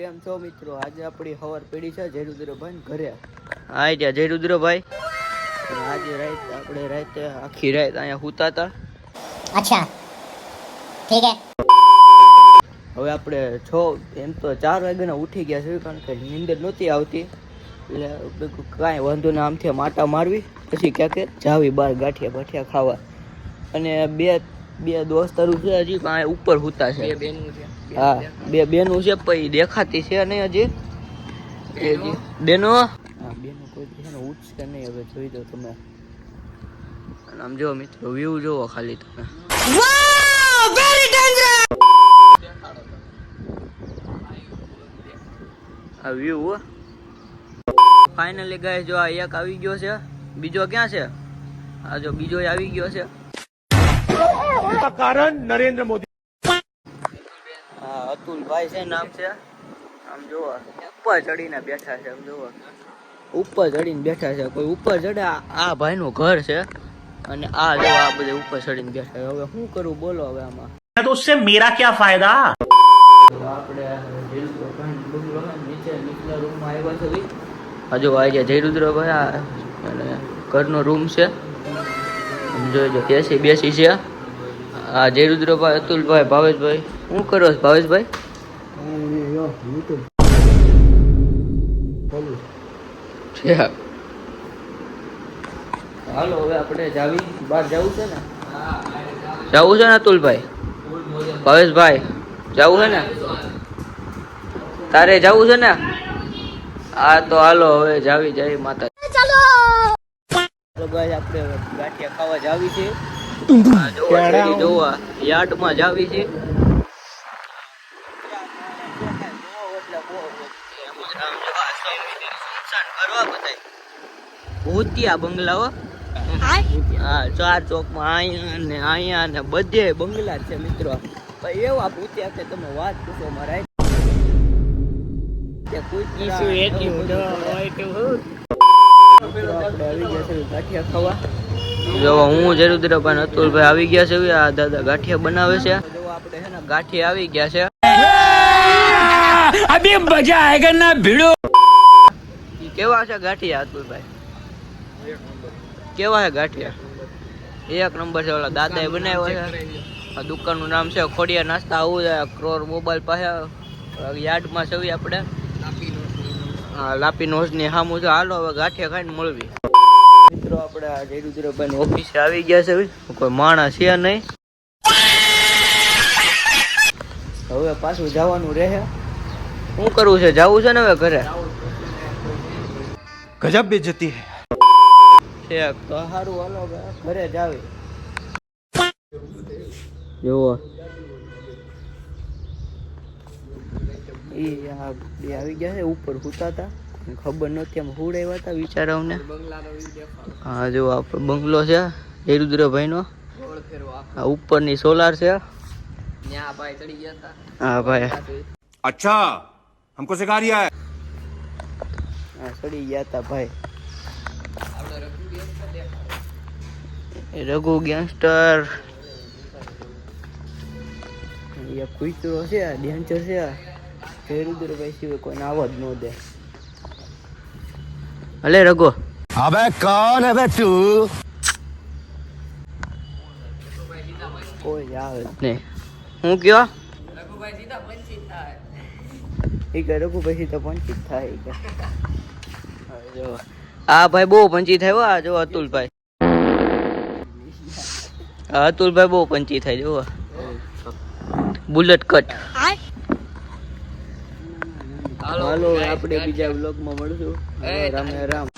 કેમ છો મિત્રો? આજે આપણી હવાર પડી છે જયરુદ્રભાઈ ઘરે. હા ત્યાં જયરુદ્રભાઈ આજે આપણે રાતે આખી રાત અહીંયા સૂતા હતા. અચ્છા ઠીક હે. હવે આપણે એમ તો 4 વાગ્યાના ઉઠી ગયા છે કારણ કે નીંદર નહોતી આવતી એટલે કાંઈ વાંધો ના આમથી માટા મારવી પછી ક્યાંક જાવી બહાર ગાંઠિયા ભાઠિયા ખાવા. અને બે દોસ્તારું છે હજી કાંઈ ઉપર સૂતા છે. હા બે બેનું છે પછી દેખાતી છે નહીં હજી બેનો. હા બેનો કોઈ છે ને ઉઠશે નહીં. હવે જોઈ દો તમે. આમ જો મિત્રો વ્યૂ જોવો ખાલી તમે. આ વ્યૂ ફાઇનલી ગાઈસ જો આ એક આવી ગયો છે. બીજો ક્યાં છે? આ જો બીજો આવી ગયો છે. કારણ નરેન્દ્ર મોદી. હા અતુલભાઈ છે નામ છે. આમ જોવો ઉપર ચડીને બેઠા છે. આમ જોવો ઉપર ચડીને બેઠા છે. કોઈ ઉપર ચડે આ ભાઈનું ઘર છે અને આ જો આ બધે ઉપર ચડીને બેઠા છે. હવે શું કરું બોલો હવે આમાં? તો उससे मेरा क्या फायदा? આપણે નીચે નીચલા રૂમમાં આવ્યા છે. હજુ આવી ગયા જયરુદ્રભાઈ અને ઘરનો રૂમ છે. જોઈજો એસી બેસી છે. આ જયરુદ્રભાઈ, અતુલભાઈ, ભાવેશભાઈ. શું કરો છો ભાવેશભાઈ? હાલો હવે આપણે જાવી બહાર જવું છે ને? જવું છે ને અતુલભાઈ, ભાવેશભાઈ? જવું છે ને? તારે જવું છે ને? હા તો હાલો હવે જાવી જાય માતા. ભાઈ આપણે ગાંઠિયા ખાવા જાવી છે. જોવા યાર્ડમાં જાવી છે. ભૂતિયા બંગલાઓ. હા 4 ચોકમાં અહીંયા ને બધે બંગલા છે મિત્રો. એવા ભૂતિયા કે તમે વાત પૂછો મારા. ગાંઠિયા ખાવા જો હું જયરુદ્રભાઈ અતુલભાઈ આવી ગયા છે. આ દાદા ગાંઠિયા બનાવે છે. જો આપણે છે ને ગાંઠિયા આવી ગયા છે. અભી મજા આયેગા ના ભીડો. કેવા છે ગાંઠિયા અતુલભાઈ? કેવા છે ગાંઠિયા? 1 નંબર છે. ઓલા દાદાએ બનાવ્યા છે. આ દુકાનનું નામ છે ખોડિયા નાસ્તા. આવું છે ક્રોર મોબાઈલ પાસે યાર્ડમાં છે આપણે. હા લાપી નોઝ ની સામું છે. હાલો હવે ગાંઠિયા ખાઈને મળવી. મિત્રો આપણે આ જયરુદ્રભાઈ ઓફિસે આવી ગયા છે. કોઈ માણસ છે નહીં. હવે પાછું જવાનું રહે. શું કરવું છે? જવું છે ને હવે ઘરે? गजब बेइज्जती है. છે તો સારું હાલો ઘરે જાવી. જોવો આવી ગયા છે. ઉપર સૂતા હતા ખબર નથી આમ હુડાવ્યા હતા વિચારાઓને. હા જો આપણો બંગલો છે જયરુદ્રભાઈ નો. આ ઉપરની સોલાર છે. હા ભાઈ अच्छा हमको सिखा रिया है. હા ચડી ગયા હતા ભાઈ. રઘુ ગેંગસ્ટર કુતરો છે ડેન્જર છે. જયરુદ્રભાઈ સિવાય કોઈને આવવા જ ન દે. હલે રઘુ. अबे कौन है बे तू? કોઈ આવે નહીં. હું કયો? એ કે રઘુભાઈ સીધા પંચિત થાય કે. આ ભાઈ બહુ પંચી થાય. આ જો અતુલભાઈ. અતુલભાઈ બહુ પંચી થાય. જો બુલેટ કટ. હાલો આપણે બીજા વ્લોગમાં મળશું. રામ રામ.